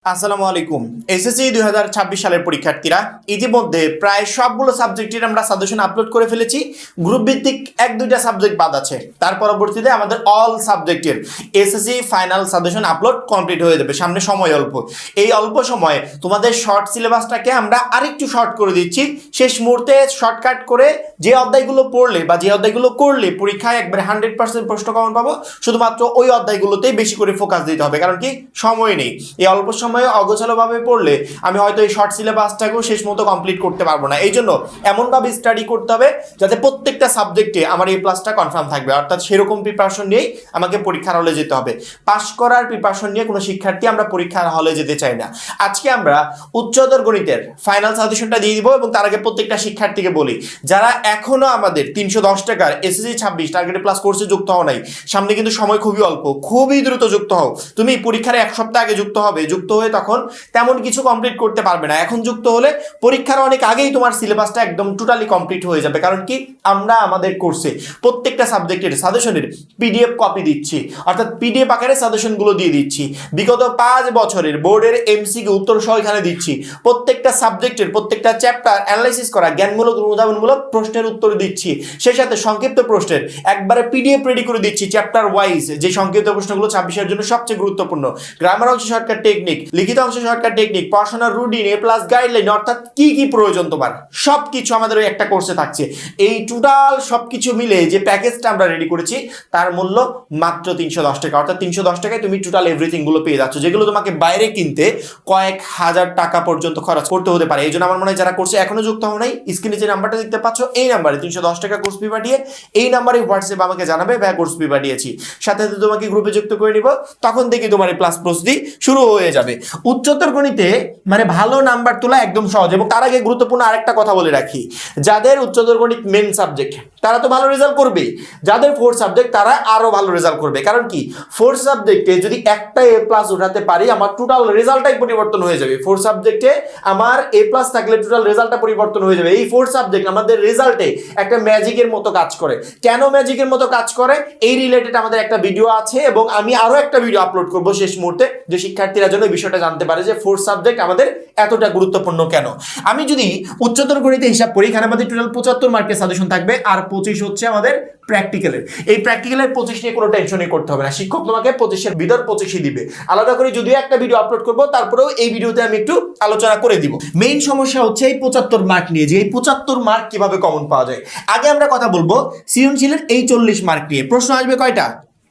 আসসালামু আলাইকুম। এসএসসি 2026 সালের পরীক্ষার্থীরা ইতিমধ্যে প্রায় সবগুলো সাবজেক্টের আমরা সাজেশন আপলোড করে ফেলেছি। গ্রুপ ভিত্তিক এক দুইটা সাবজেক্ট বাদ আছে। তার পরবর্তীতে আমাদের অল সাবজেক্টের SSC final suggestion upload complete হয়ে যাবে। সামনে সময় অল্প, এই অল্প সময়ে তোমাদের শর্ট সিলেবাসটাকে আমরা আরেকটু শর্ট করে দিচ্ছি। শেষ মুহূর্তে শর্টকাট করে যে অধ্যায়গুলো পড়লে বা যে অধ্যায়গুলো করলে পরীক্ষায় একবারে 100% প্রশ্ন কমন পাবো, শুধুমাত্র ওই অধ্যায়গুলোতেই বেশি করে ফোকাস দিতে হবে। কারণ কি, সময় নেই। এই অল্প সময়ে অগোছালোভাবে পড়লে আমি হয়তো এই শর্ট সিলেবাসটাকেও শেষ মতো কমপ্লিট করতে পারবো না। এই জন্য এমনভাবে স্টাডি করতে হবে যাতে প্রত্যেকটা সাবজেক্টে আমার এই প্লাসটা কনফার্ম থাকবে। অর্থাৎ সেরকম প্রিপারেশন নিয়েই আমাকে পরীক্ষার হলে যেতে হবে। পাস করার প্রিপারেশন নিয়ে কোনো শিক্ষার্থী আমরা পরীক্ষার হলে যেতে চাই না। আজকে আমরা উচ্চতর গণিতের ফাইনাল সাজেশনটা দিয়ে দিব এবং তার আগে প্রত্যেকটা শিক্ষার্থীকে বলি, যারা এখনো আমাদের 310 টাকার এসএসসি 26 টার্গেটে প্লাস কোর্সে যুক্ত হও নাই, সামনে কিন্তু সময় খুবই অল্প, খুবই দ্রুত যুক্ত হও। তুমি পরীক্ষার এক সপ্তাহ আগে যুক্ত হবে, যুক্ত হয়ে তখন তেমন কিছু কমপ্লিট করতে পারবে না। এখন যুক্ত হলে পরীক্ষার অনেক আগেই তোমার সিলেবাসটা একদম টোটালি কমপ্লিট হয়ে যাবে। কারণ কি, আমরা আমাদের কোর্সে প্রত্যেকটা সাবজেক্টের সাজেশনের পিডিএফ কপি দিচ্ছি, অর্থাৎ পিডিএফ আকারে সাজেশনগুলো দিয়ে দিচ্ছি। বিগত 5 বছরের বোর্ডের এমসিকিউ উত্তর সহ এখানে দিচ্ছি। প্রত্যেকটা সাবজেক্টের প্রত্যেকটা চ্যাপ্টার অ্যানালাইসিস করা জ্ঞানমূলক উদাহরণমূলক প্রশ্নের উত্তর দিচ্ছি। সেই সাথে সংক্ষিপ্ত প্রশ্নের একবারে পিডিএফ রেডি করে দিচ্ছি চ্যাপ্টার ওয়াইজ। যে সংক্ষিপ্ত প্রশ্নগুলো 26-এর জন্য সবচেয়ে গুরুত্বপূর্ণ, গ্রামার অংশ শর্টকাট টেকনিক, লিখিত অংশ শর্টকাট টেকনিক, পড়াশোনার রুটিন, এ প্লাস গাইডলাইন, অর্থাৎ কি কি প্রয়োজন তোমার সবকিছু আমাদের ওই একটা কোর্সে থাকছে। এই টোটাল সবকিছু মিলে যে প্যাকেজটা আমরা রেডি করেছি তার মূল্য মাত্র 310 টাকা। অর্থাৎ 310 টাকায় তুমি টোটাল এভরিথিং গুলো পেয়ে যাচ্ছ, যেগুলো তোমাকে বাইরে কিনতে কয়েক হাজার টাকা পর্যন্ত খরচ করতে হতে পারে। এই জন্য আমার মনে হয় যারা কোর্সে এখনো যুক্ত হও নাই, স্ক্রিনে যে নাম্বারটা দেখতে পাচ্ছ এই নাম্বারে 310 টাকা কোর্স ফি পাঠিয়ে এই নাম্বারে হোয়াটসঅ্যাপ আমাকে জানাবে ভাই কোর্স ফি পাঠিয়েছি, সাথে সাথে তোমাকে গ্রুপে যুক্ত করে নিব। তখন থেকে তোমার এই প্লাস প্রস্তুতি শুরু হয়ে যাবে। উচ্চতর গণিতে মানে ভালো নাম্বার তোলা একদম সহজ। এবং তার আগে গুরুত্বপূর্ণ আরেকটা কথা বলে রাখি, যাদের উচ্চতর গণিত মেন সাবজেক্ট তারা তো ভালো রেজাল্ট করবে, যাদের 4 সাবজেক্ট তারা আরো ভালো রেজাল্ট করবে। কারণ কি, 4 সাবজেক্টে যদি একটা এ প্লাস উঠাতে পারি আমার টোটাল রেজাল্টটাই পরিবর্তন হয়ে যাবে। 4 সাবজেক্টে আমার এ প্লাস থাকলে টোটাল রেজাল্টটা পরিবর্তন হয়ে যাবে। এই 4 সাবজেক্ট আমাদের রেজাল্টে একটা ম্যাজিকের মতো কাজ করে। কেন ম্যাজিকের মতো কাজ করে এই রিলেটেড আমাদের একটা ভিডিও আছে এবং আমি আরো একটা ভিডিও আপলোড করব শেষ মুহূর্তে, যে শিক্ষার্থীরা যেন এই বিষয়টা জানতে পারে যে 4 সাবজেক্ট আমাদের এতটা গুরুত্বপূর্ণ কেন। আমি যদি উচ্চতর গণিতে হিসাব করি, এখানে আমাদের টোটাল 75 মার্কের সাজেশন থাকবে আর 25 হচ্ছে আমাদের প্র্যাকটিক্যালের। এই প্র্যাকটিক্যালের 25 নিয়ে কোনো টেনশনই করতে হবে না, শিক্ষক তোমাকে 25-এর ভিতর 25ই দিবে। আলাদা করে যদিও একটা ভিডিও আপলোড করব, তারপরেও এই ভিডিওতে আমি একটু আলোচনা করে দিব। মেইন সমস্যা হচ্ছে এই 75 মার্ক নিয়ে, যে এই 75 মার্ক কিভাবে কমন পাওয়া যায়। আগে আমরা কথা বলবো সৃজনশীলের এই 40 মার্ক নিয়ে। প্রশ্ন আসবে কয়টা?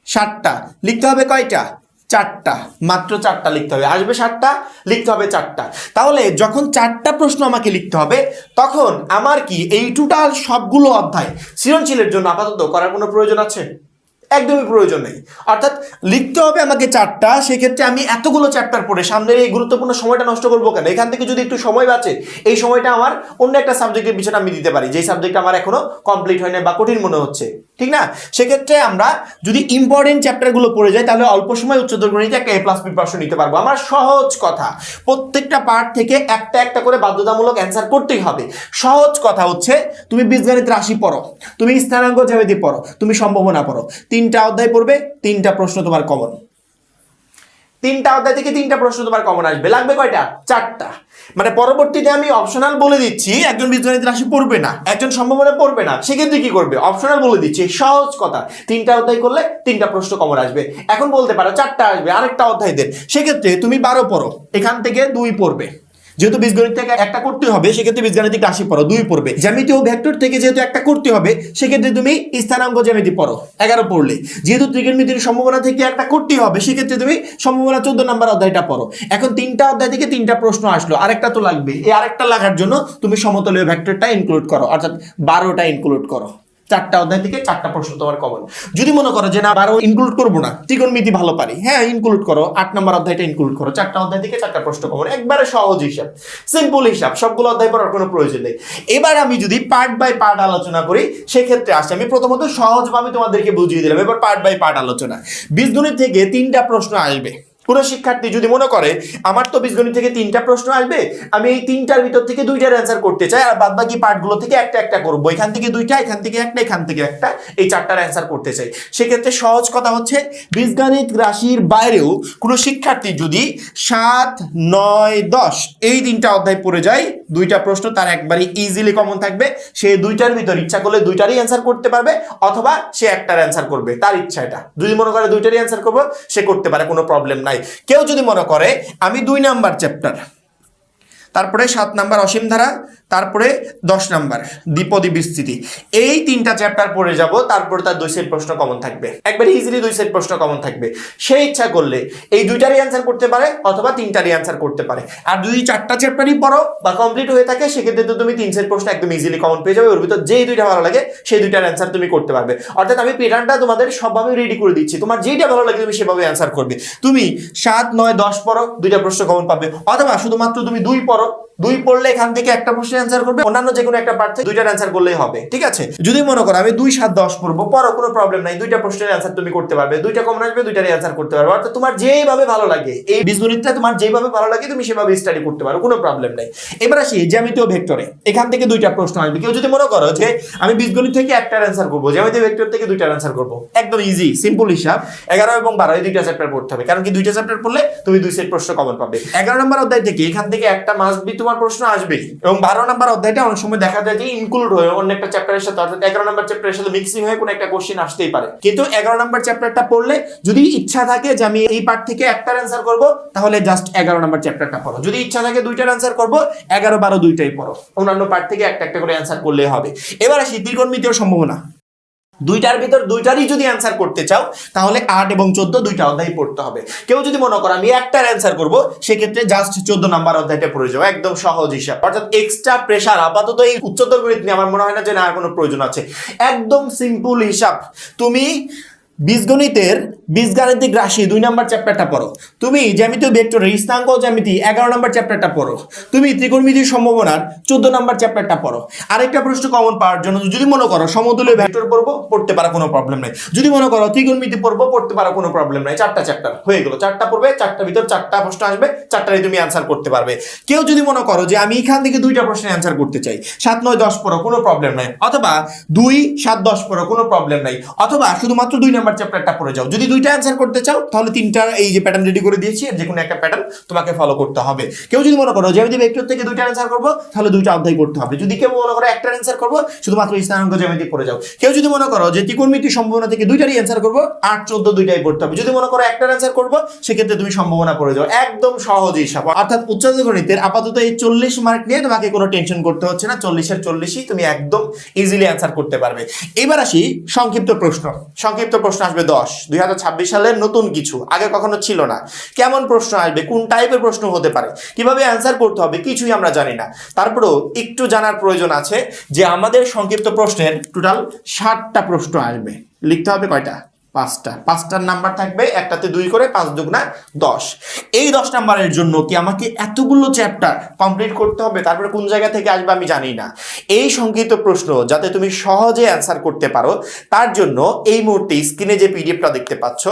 60টা। লিখতে হবে কয়টা? 4টা। মাত্র 4টা লিখতে হবে। আসবে 60টা, লিখতে হবে 4টা। তাহলে যখন 4টা প্রশ্ন আমাকে লিখতে হবে, তখন আমার কি এই টোটাল সবগুলো অধ্যায় সৃজনশীলের জন্য আপাতত করার কোনো প্রয়োজন আছে? একদমই প্রয়োজন নেই। অর্থাৎ লিখতে হবে আমাকে 4টা, সেক্ষেত্রে আমি এতগুলো চ্যাপ্টার পড়ে সামনের এই গুরুত্বপূর্ণ সময়টা নষ্ট করবো কেন? এখান থেকে যদি একটু সময় বাঁচে, এই সময়টা আমার অন্য একটা সাবজেক্টের পিছনে আমি দিতে পারি, যেই সাবজেক্ট আমার এখনো কমপ্লিট হয় না বা কঠিন মনে হচ্ছে, ঠিক না? সেক্ষেত্রে আমরা যদি ইম্পর্টেন্ট চ্যাপ্টারগুলো পড়ে যাই, তাহলে অল্প সময় উচ্চতর গণিতে একটা এ প্লাস প্রিপারেশন নিতে পারবো। আমার সহজ কথা, প্রত্যেকটা পার্ট থেকে একটা একটা করে বাধ্যতামূলক অ্যান্সার করতেই হবে। সহজ কথা হচ্ছে, তুমি বীজগণিত রাশি পড়ো, তুমি স্থানাঙ্ক জ্যামিতি পড়ো, তুমি সম্ভাবনা পড়ো, 3টা অধ্যায় পড়বে, 3টা প্রশ্ন তোমার কমন। 3টা অধ্যায় থেকে 3টা প্রশ্ন তোমার কমন আসবে। লাগবে কয়টা? 4টা। মানে পরবর্তীতে আমি অপশনাল বলে দিচ্ছি, একজন বীজগণিত রাশি পড়বে না, একজন সম্ভাবনা পড়বে না, সেক্ষেত্রে কি করবে? অপশনাল বলে দিচ্ছি। সহজ কথা, 3টা অধ্যায় করলে 3টা প্রশ্ন কমন আসবে। এখন বলতে পারো 4টা আসবে, আরেকটা অধ্যায় দেন, সেক্ষেত্রে তুমি 12 পড়ো, এখান থেকে 2 পড়বে। যেহেতু বীজগণিত থেকে একটা করতে হবে, সেক্ষেত্রে বীজগাণিতিক রাশি পড়ো, 2 পড়বে। জ্যামিতি ও ভেক্টর থেকে যেহেতু একটা করতে হবে, সেক্ষেত্রে তুমি স্থানাঙ্ক জ্যামিতি পড়ো, 11 পড়লে। যেহেতু ত্রিকোণমিতির সম্ভাবনা থেকে একটা করতে হবে, সেক্ষেত্রে তুমি সম্ভাবনা 14 নম্বর অধ্যায়টা পড়ো। এখন 3টা অধ্যায় থেকে 3টা প্রশ্ন আসলো, আরেকটা তো লাগবে। এই আরেকটা লাগার জন্য তুমি সমতলীয় ভেক্টরটা ইনক্লুড করো, অর্থাৎ 12টা ইনক্লুড করো। 4টা অধ্যায় থেকে 4টা প্রশ্ন তোমার কমন। যদি মনে করো যে না 12 ইনক্লুড করবো না, ত্রিকোণমিতি ভালো পারি, হ্যাঁ ইনক্লুড করো, 8 নম্বর অধ্যায়টা ইনক্লুড করো। 4টা অধ্যায় থেকে 4টা প্রশ্ন কমন, একবারে সহজ হিসাব, সিম্পল হিসাব, সবগুলো অধ্যায় পড়ার কোনো প্রয়োজন নেই। এবার আমি যদি পার্ট বাই পার্ট আলোচনা করি, সেক্ষেত্রে আসে আমি প্রথমত সহজভাবে তোমাদেরকে বুঝিয়ে দিলাম। এবার পার্ট বাই পার্ট আলোচনা। বীজগণিত থেকে 3টা প্রশ্ন আসবে, কোনো শিক্ষার্থী যদি মনে করে আমার তো বীজগণিত থেকে 3টা প্রশ্ন আসবে, আমি এই 3টার ভিতর থেকে 2টার অ্যান্সার করতে চাই, আর বাদ বাকি পার্টগুলো থেকে একটা একটা করবো, এখান থেকে 2টা, এখান থেকে একটা, এখান থেকে একটা, এই 4টার অ্যান্সার করতে চাই, সেক্ষেত্রে সহজ কথা হচ্ছে বীজগণিত রাশির বাইরেও কোনো শিক্ষার্থী যদি 7, 9, 10 এই 3টা অধ্যায় পড়ে যায়, 2টা প্রশ্ন তার একবারই ইজিলি কমন থাকবে, সে 2টার ভিতর ইচ্ছা করলে 2টারই অ্যান্সার করতে পারবে, অথবা সে একটার অ্যান্সার করবে, তার ইচ্ছা এটা। যদি মনে করে 2টারই অ্যান্সার করবো, সে করতে পারে, কোনো প্রবলেম নাই। কেউ যদি মনে করে আমি 2 নাম্বার চ্যাপ্টার, তারপরে 7 নাম্বার অসীম ধারা, তারপরে 10 নাম্বার দ্বিপদী বিস্তৃতি, এই 3টা চ্যাপ্টার পড়ে যাব, তারপরে তার 2 সেট প্রশ্ন কমন থাকবে, একবার ইজিলি 2 সেট প্রশ্ন কমন থাকবে, সে ইচ্ছা করলে এই 2টারই অ্যান্সার করতে পারে, অথবা 3টারই অ্যান্সার করতে পারে। আর যদি 4টা চ্যাপ্টারই পড়ো বা কমপ্লিট হয়ে থাকে, সেক্ষেত্রে তো তুমি 3 সেট প্রশ্ন একদম ইজিলি কমন পেয়ে যাবে, ওর ভিতর যেই 2টা ভালো লাগে সেই 2টার অ্যান্সার তুমি করতে পারবে। অর্থাৎ আমি প্যাটার্নটা তোমাদের সবভাবে রেডি করে দিচ্ছি, তোমার যেইটা ভালো লাগে তুমি সেভাবে অ্যান্সার করবে। তুমি 7, 9, 10 পড়ো, 2টা প্রশ্ন কমন পাবে, অথবা শুধুমাত্র তুমি 2 পড়ো, 2 পড়লে এখান থেকে একটা প্রশ্নের অ্যান্সার করবে, অন্যান্য যে কোনো একটা পার্ট থেকে 2টার অ্যান্সার করলেই হবে, ঠিক আছে? যদি মনে করো আমি 2, 7, 10 পড়বো, পড়ো, কোনো প্রবলেম নাই, 2টা প্রশ্নের অ্যান্সার তুমি করতে পারবে, 2টা কমন আসবে, 2টারই অ্যান্সার করতে পারবে। অর্থাৎ তোমার যেইভাবে ভালো লাগে, এই বীজগণিতটা তোমার যেইভাবে ভালো লাগে তুমি সেভাবে স্টাডি করতে পারো, কোনো প্রবলেম নাই। এবার আসি জ্যামিতি ও ভেক্টরে, এখান থেকে 2টা প্রশ্ন আসবে। কেউ যদি মনে করো যে আমি বীজগণিত থেকে একটার অ্যান্সার করবো, জ্যামিতি ভেক্টর থেকে 2টার অ্যান্সার করবো, একদম ইজি সিম্পল হিসাব, 11 এবং 12 এই 2টা চ্যাপ্টার পড়তে হবে, কারণ কি 2টা চ্যাপ্টার পড়লে তুমি 2 সেট প্রশ্ন কমন পাবে। 11 নম্বর অধ্যায় থেকে এখান থেকে একটা মাস্ট বি তোমার প্রশ্ন আসবেই, এবং 12 নম্বর অধ্যায়টা অনেক সময় দেখা যায় যে ইনক্লুড হয়ে অন্য একটা চ্যাপ্টারের সাথে, অর্থাৎ 11 নম্বর চ্যাপ্টারের সাথে মিক্সিং হয়ে কোনো একটা কোশ্চেন আসতেই পারে। কিন্তু 11 নম্বর চ্যাপ্টারটা পড়লে যদি ইচ্ছা থাকে যে আমি এই পার্ট থেকে একটার অ্যান্সার করব, তাহলে জাস্ট 11 নম্বর চ্যাপ্টারটা পড়ো। যদি ইচ্ছা থাকে 2টার অ্যান্সার করব, 11, 12 2টাই পড়ো, অন্যান্য পার্ট থেকে একটা একটা করে অ্যান্সার করলেই হবে। এবার আসি ত্রিকোণমিতিয় সম্ভাবনা, 2টার ভিতর 2টারই যদি অ্যান্সার করতে চাও, তাহলে 8 এবং 14 2টা অধ্যায় পড়তে হবে। কেউ যদি মনে করো আমি একটার অ্যান্সার করব, সেক্ষেত্রে জাস্ট 14 নাম্বার অধ্যায়টা পড়ে যাও, একদম সহজ হিসাব। অর্থাৎ এক্সট্রা প্রেশার আপাতত এই উচ্চতর গণিত নিয়ে আমার মনে হয় না যে না কোনো প্রয়োজন আছে, একদম সিম্পল হিসাব। তুমি বীজগণিতের বীজগাণিতিক রাশি 2 নাম্বার চ্যাপ্টারটা পড়ো, তুমি জ্যামিতি ও ভেক্টরের স্থানাঙ্ক জ্যামিতি 11 নাম্বার চ্যাপ্টারটা পড়ো, তুমি ত্রিকোণমিতির সম্ভাবনার 14 নাম্বার চ্যাপ্টারটা পড়ো। আরেকটা প্রশ্ন কমন পাওয়ার জন্য যদি মনে করো সমতুল্য ভেক্টর পড়বো, পড়তে পারো, কোনো প্রবলেম নাই। যদি মনে করো ত্রিকোণমিতি পড়বো, পড়তে পারো, কোনো প্রবলেম নাই। 4টা চ্যাপ্টার হয়ে গেল, 4টা পড়বে, 4টার ভিতর 4টা প্রশ্ন আসবে, 4টারই তুমি অ্যান্সার করতে পারবে। কেউ যদি মনে করো যে আমি এখান থেকে 2টা প্রশ্নের অ্যান্সার করতে চাই, 7, 9, 10 পড়ো, কোনো প্রবলেম নাই, অথবা 2, 7, 10 পড়ো, কোনো প্রবলেম নাই, অথবা শুধুমাত্র 2 নাম্বার চ্যাপ্টারটা পড়ে যাও। যদি 2টা অ্যান্সার করতে চাও, তাহলে 3টা এই যে প্যাটার্ন রেডি করে দিয়েছি, যে কোনো একটা প্যাটার্ন তোমাকে ফলো করতে হবে। কেউ যদি মনে করো জ্যামিতি ভেক্টর থেকে 2টা অ্যান্সার করব, তাহলে 2টা অধ্যায় করতে হবে। যদি কেউ মনে করো একটার অ্যান্সার করব, শুধুমাত্র স্থানাঙ্ক জ্যামিতি পড়ে যাও। কেউ যদি মনে করো যে ত্রিকোণমিতি সম্ভাবনা থেকে 2টারই অ্যান্সার করব, 8, 14 2টাই পড়তে হবে। যদি মনে করো একটার অ্যান্সার করব, সেক্ষেত্রে তুমি সম্ভাবনা পড়ে যাও, একদম সহজ হিসাব। অর্থাৎ উচ্চতর গণিতের আপাতত এই 40 মার্ক নিয়ে তোমাকে কোনো টেনশন করতে হচ্ছে না, 40-এর 40ই তুমি একদম ইজিলি অ্যান্সার করতে পারবে। এবার আসি সংক্ষিপ্ত প্রশ্ন। সংক্ষিপ্ত প্রশ্ন আসবে 10, 2026 সালের নতুন কিছু, আগে কখনো ছিল না। কেমন প্রশ্ন আসবে, কোন টাইপের প্রশ্ন হতে পারে, কিভাবে অ্যান্সার করতে হবে, কিছুই আমরা জানি না। তারপরেও একটু জানার প্রয়োজন আছে যে আমাদের সংক্ষিপ্ত প্রশ্নের টোটাল 60টা প্রশ্ন আসবে। লিখতে হবে কয়টা? 5টার নাম্বার থাকবে, একটাতে 2 করে, 5 দুগুণা 10। এই 10 নাম্বারের জন্য কি আমাকে এতগুলো চ্যাপ্টার কমপ্লিট করতে হবে? তারপরে কোন জায়গা থেকে আসবে আমি জানি না। এই সংক্ষিপ্ত প্রশ্ন যাতে তুমি সহজে অ্যান্সার করতে পারো, তার জন্য এই মুহূর্তে স্ক্রিনে যে পিডিএফটা দেখতে পাচ্ছ,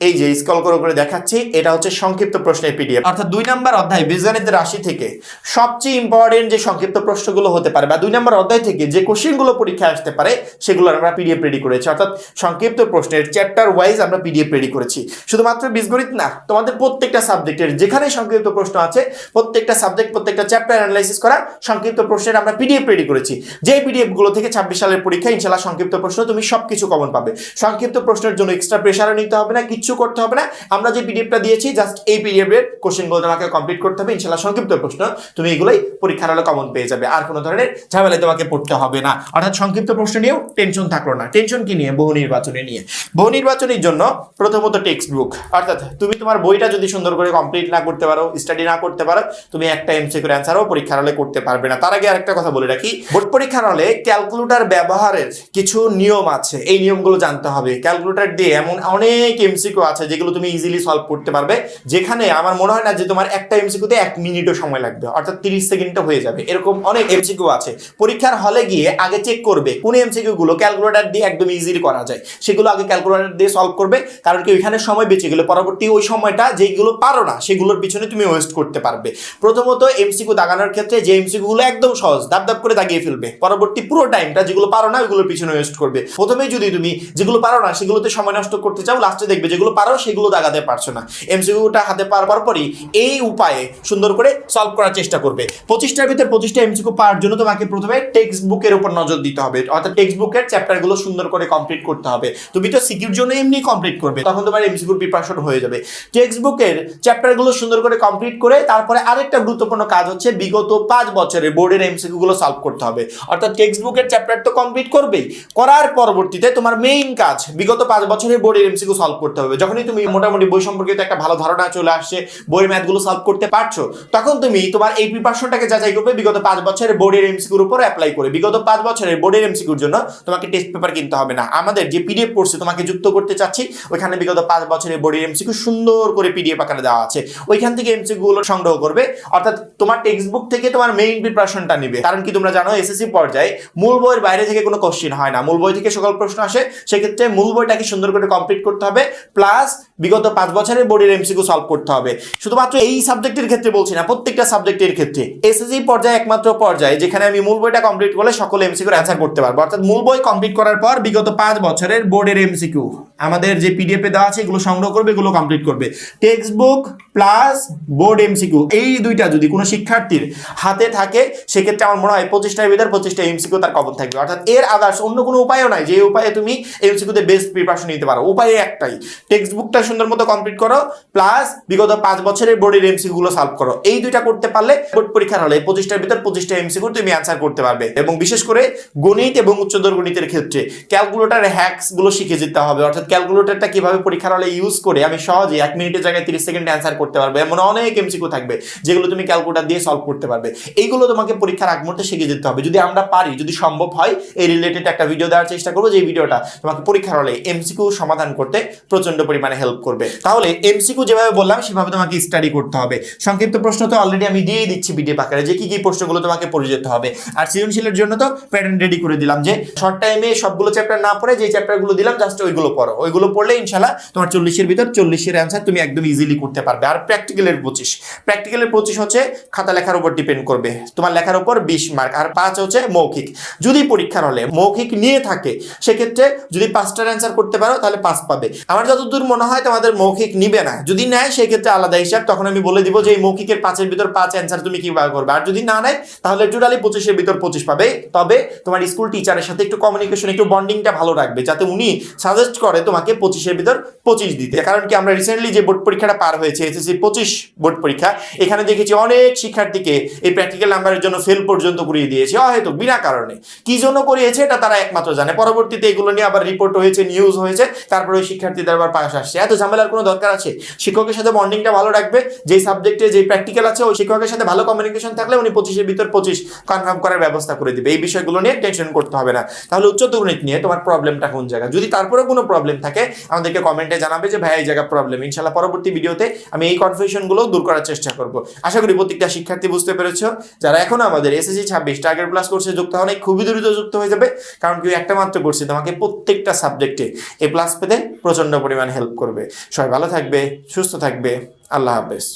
এই যে স্ক্রল করে দেখাচ্ছি, এটা হচ্ছে সংক্ষিপ্ত প্রশ্নের পিডিএফ। অর্থাৎ 2 নাম্বার অধ্যায় বীজগণিতের রাশি থেকে সবচেয়ে ইম্পর্টেন্ট যে সংক্ষিপ্ত প্রশ্নগুলো হতে পারে, বা 2 নাম্বার অধ্যায় থেকে যে কোশ্চেনগুলো পরীক্ষায় আসতে পারে, সেগুলো আমরা পিডিএফ রেডি করেছি। অর্থাৎ সংক্ষিপ্ত প্রশ্নের চ্যাপ্টার ওয়াইজ আমরা পিডিএফ রেডি করেছি। শুধুমাত্র বীজগণিত না, তোমাদের প্রত্যেকটা সাবজেক্টের যেখানে সংক্ষিপ্ত প্রশ্ন আছে, প্রত্যেকটা সাবজেক্ট, প্রত্যেকটা চ্যাপ্টার অ্যানালাইসিস করা সংক্ষিপ্ত প্রশ্নের আমরা পিডিএফ রেডি করেছি। যে পিডিএফ গুলো থেকে 26 সালের পরীক্ষায় ইনশাআল্লাহ সংক্ষিপ্ত প্রশ্ন তুমি সবকিছু কমন পাবে। সংক্ষিপ্ত প্রশ্নের জন্য এক্সট্রা প্রেশারও নিতে হবে না, কিছু করতে হবে না। আমরা যে পিডিএফটা দিয়েছি, জাস্ট এই পিডিএফ এর কোশ্চেনগুলো তোমাকে কমপ্লিট করতে হবে। ইনশাআল্লাহ সংক্ষিপ্ত প্রশ্ন তুমি এগুলাই পরীক্ষার হলে কমন পেয়ে যাবে, আর কোনো ধরনের ঝামেলায় তোমাকে পড়তে হবে না। অর্থাৎ সংক্ষিপ্ত প্রশ্ন নিয়েও টেনশন থাকলো না। টেনশন কি নিয়ে? বহু নির্বাচনী নিয়ে। বহু নির্বাচনীর জন্য প্রথমত টেক্সট বুক, অর্থাৎ তুমি তোমার বইটা যদি সুন্দর করে কমপ্লিট না করতে পারো, স্টাডি না করতে পারো, তুমি একটা এমসিকিউ অ্যান্সারও পরীক্ষার হলে করতে পারবে না। তার আগে আরেকটা কথা বলে রাখি, বোর্ড পরীক্ষার হলে ক্যালকুলেটর ব্যবহারের কিছু নিয়ম আছে, এই নিয়মগুলো জানতে হবে। ক্যালকুলেটর দিয়ে এমন অনেক এমসিকিউ এমসিকিউ আছে যেগুলো তুমি ইজিলি সলভ করতে পারবে, যেখানে আমার মনে হয় না যে তোমার একটা এমসিকিউতে 1 মিনিটও সময় লাগবে, অর্থাৎ 30 সেকেন্ডে হয়ে যাবে। এরকম অনেক এমসিকিউ আছে। পরীক্ষার হলে গিয়ে আগে চেক করবে কোন এমসিকিউ গুলো ক্যালকুলেটর দিয়ে একদম ইজিলি করা যায়, সেগুলো আগে ক্যালকুলেটর দিয়ে সলভ করবে। কারণ কি ওইখানে সময় বেঁচে গেলে পরবর্তী ওই সময়টা যেগুলো পারো না সেগুলোর পিছনে তুমি ওয়েস্ট করতে পারবে। প্রথমত এমসিকিউ দাগানোর ক্ষেত্রে যে এমসিকিউ গুলো একদম সহজ দাব দাব করে দাগিয়ে ফেলবে, পরবর্তী পুরো টাইমটা যেগুলো পারো না ওইগুলোর পিছনে ওয়েস্ট করবে। প্রথমেই যদি তুমি যেগুলো পারো না সেগুলোতে সময় নষ্ট করতে চাও, লাস্টে দেখবে যেগুলো পারো সেগুলো দাগাতে পারছো না। এমসিকিউটা হাতে পাওয়ার পরই এই উপায়ে সুন্দর করে সলভ করার চেষ্টা করবে। 25টার ভিতর 25টা এমসিকিউ পাওয়ার জন্য তোমাকে প্রথমে টেক্সট বুকের উপর নজর দিতে হবে, অর্থাৎ টেক্সট বুকের চ্যাপ্টারগুলো সুন্দর করে কমপ্লিট করতে হবে। তুমি তো সিকিউর জন্য এমনি কমপ্লিট করবে, তখন তোমার এমসিকিউর প্রিপারেশন হয়ে যাবে। টেক্সট বুকের চ্যাপ্টারগুলো সুন্দর করে কমপ্লিট করে তারপরে আরেকটা গুরুত্বপূর্ণ কাজ হচ্ছে বিগত 5 বছরের বোর্ডের এমসিকিউ গুলো সলভ করতে হবে। অর্থাৎ টেক্সট বুকের চ্যাপ্টার তো কমপ্লিট করবেই, করার পরবর্তীতে তোমার মেইন কাজ বিগত 5 বছরের বোর্ডের এমসিকিউ সলভ করতে হবে। যখনই তুমি মোটামুটি বই সম্পর্কিত একটা ভালো ধারণা চলে আসছে, বইয়ের ম্যাথগুলো সলভ করতে পারছো, তখন তুমি তোমার এই প্রিপারেশনটাকে যাচাই করবে বিগত 5 বছরের বোর্ডের এমসিকিউর উপর অ্যাপ্লাই করে। বিগত 5 বছরের বোর্ডের এমসিকিউর জন্য তোমাকে টেস্ট পেপার কিনতে হবে না। আমাদের যে পিডিএফ কোর্সে তোমাকে যুক্ত করতে চাচ্ছি ওইখানে বিগত 5 বছরের বোর্ডের এমসিকিউ সুন্দর করে পিডিএফ আকারে দেওয়া আছে, ওইখান থেকে এমসিকিউ গুলো সংগ্রহ করবে। অর্থাৎ তোমার টেক্সট বুক থেকে তোমার মেইন প্রিপারেশনটা নিবে। কারণ কি তোমরা জানো এসএসসি পর্যায়ে মূল বইয়ের বাইরে থেকে কোনো কোশ্চেন হয় না, মূল বই থেকে সকল প্রশ্ন আসে। সেক্ষেত্রে মূল বইটাকে সুন্দর করে কমপ্লিট করতে হবে, প্লাস বিগত 5 বছরের বোর্ডের এমসিকিউ সলভ করতে হবে। শুধুমাত্র এই সাবজেক্টের ক্ষেত্রে বলছি না, প্রত্যেকটা সাবজেক্টের ক্ষেত্রে। এসএসসি পর্যায়ে একমাত্র পর্যায়ে যেখানে আমি মূল বইটা কমপ্লিট করলে সকল এমসিকিউর অ্যান্সার করতে পারবো। অর্থাৎ মূল বই কমপ্লিট করার পর বিগত 5 বছরের বোর্ডের এমসিকিউ আমাদের যে পিডিএফ এ দেওয়া আছে এগুলো সংগ্রহ করবে, এগুলো কমপ্লিট করবে। Text book plus board MCQ এই দুইটা যদি কোনো শিক্ষার্থীর হাতে থাকে সেক্ষেত্রে আমার মনে হয় 25টার ভিতর 25টা এমসিকিউ তার কমন থাকবে। অর্থাৎ এর আদার্স অন্য কোনো উপায়ও নাই যে উপায়ে তুমি এমসিকিউতে বেস্ট প্রিপারেশন নিতে পারো। উপায় একটাই, টেক্সট বুকটা সুন্দর মতো কমপ্লিট করো, প্লাস বিগত 5 বছরের বোর্ডের এমসিকিউ গুলো সলভ করো। এই দুইটা করতে পারলে বোর্ড পরীক্ষার হলে 25টার ভিতর 25টা এমসিকিউ তুমি অ্যান্সার করতে পারবে। এবং বিশেষ করে গণিত এবং উচ্চতর গণিতের ক্ষেত্রে ক্যালকুলেটর হ্যাকস গুলো শিখে যেতে হবে। অর্থাৎ ক্যালকুলেটরটা কিভাবে পরীক্ষার হলে ইউজ করে আমি সহজে 1 মিনিটের জায়গায় 30 সেকেন্ডে অ্যান্সার করতে পারবো, এমন অনেক এমসিকিউ থাকবে যেগুলো তুমি ক্যালকুলেটর দিয়ে সলভ করতে পারবে। এইগুলো তোমাকে পরীক্ষার আগ মুহূর্তে শিখে যেতে হবে। যদি আমরা পারি, যদি সম্ভব হয়, এই রিলেটেড একটা ভিডিও দেওয়ার চেষ্টা করবো, যে ভিডিওটা তোমাকে পরীক্ষার হলে এমসিকিউ সমাধান করতে প্রচন্ড পরিমাণে হেল্প করবে। তাহলে এমসিকিউ যেভাবে বললাম সেভাবে তোমাকে স্টাডি করতে হবে। সংক্ষিপ্ত প্রশ্ন তো অলরেডি আমি দিয়ে দিচ্ছি ভিডিও আকারে যে কি কি প্রশ্নগুলো তোমাকে পড়ে যেতে হবে। আর সৃজনশীলের জন্য তো প্যাটার্ন রেডি করে দিলাম যে শর্ট টাইমে সবগুলো চ্যাপ্টার না পড়ে যে চ্যাপ্টারগুলো দিলাম জাস্ট ওইগুলো পড়ো। ওইগুলো পড়লে ইনশাআল্লাহ তোমার 40-এর ভিতর 40-এর অ্যান্সার তুমি একদম ইজিলি করতে পারবে। আর প্র্যাকটিক্যালের 25 হচ্ছে খাতা লেখার উপর ডিপেন্ড করবে, তোমার লেখার উপর 20 মার্ক, আর 5 হচ্ছে মৌখিক। যদি পরীক্ষার হলে মৌখিক নিয়ে থাকে সেক্ষেত্রে যদি 5টার অ্যান্সার করতে পারো তাহলে 5 পাবে। আমার যতদূর মনে হয় তোমাদের মৌখিক নিবে না, যদি নেয় সেক্ষেত্রে আলাদা হিসাব, তখন আমি বলে দিব যে এই মৌখিকের 5-এর ভিতর 5 অ্যান্সার তুমি কিভাবে করবে। আর যদি না নেয় তাহলে টোটালি 25-এর ভিতর 25 পাবে। তবে তোমার স্কুল টিচারের সাথে একটু কমিউনিকেশন, একটু বন্ডিংটা ভালো রাখবে, যাতে উনি সাজেস্ট করে তোমাকে 25-এর ভিতর 25 দিতে। কারণ কি আমরা রিসেন্টলি যে বোর্ড পরীক্ষাটা পার হয়েছে এসএসসি 25 বোর্ড পরীক্ষা, এখানে দেখেছি অনেক শিক্ষার্থীকে এই প্র্যাকটিক্যাল নাম্বারের জন্য ফেল পর্যন্ত করিয়ে দিয়েছে, হয়তো বিনা কারণে। কি জন্য করিয়েছে এটা তারা একমাত্র জানে। পরবর্তীতে এগুলো নিয়ে আবার রিপোর্ট হয়েছে, নিউজ হয়েছে, তারপরে ওই শিক্ষার্থীদের আবার পাশ আসছে। এত ঝামেলার কোনো দরকার আছে? শিক্ষকের সাথে বন্ডিংটা ভালো রাখবে, যেই সাবজেক্টে যেই প্র্যাকটিক্যাল আছে ওই শিক্ষকের সাথে ভালো কমিউনিকেশন থাকলে উনি 25-এর ভিতর 25 কনফার্ম করার ব্যবস্থা করে দিবে। এই বিষয়গুলো নিয়ে টেনশন করতে হবে না। তাহলে উচ্চতর গণিত নিয়ে তোমার প্রবলেমটা কোন জায়গা? যদি তারপরে কোনো প্রবলেম থাকে আমাদেরকে কমেন্টে জানাবে যে ভাই এই জায়গা প্রবলেম। ইনশাআল্লাহ পরবর্তী ভিডিওতে আমি এই কনফিউশনগুলো দূর করার চেষ্টা করব। আশা করি প্রত্যেকটা শিক্ষার্থী বুঝতে পেরেছো। যারা এখনো আমাদের এসএসসি 26 টার্গেট প্লাস কোর্সে যুক্ত হন, খুবই দ্রুত যুক্ত হয়ে যাবে। কারণ কি একটা মাত্র কোর্সে তোমাকে প্রত্যেকটা সাবজেক্টে এ প্লাস পেতে প্রচন্ড পরিমাণে হেল্প করবে। সবাই ভালো থাকবে, সুস্থ থাকবে। আল্লাহ হাফেজ।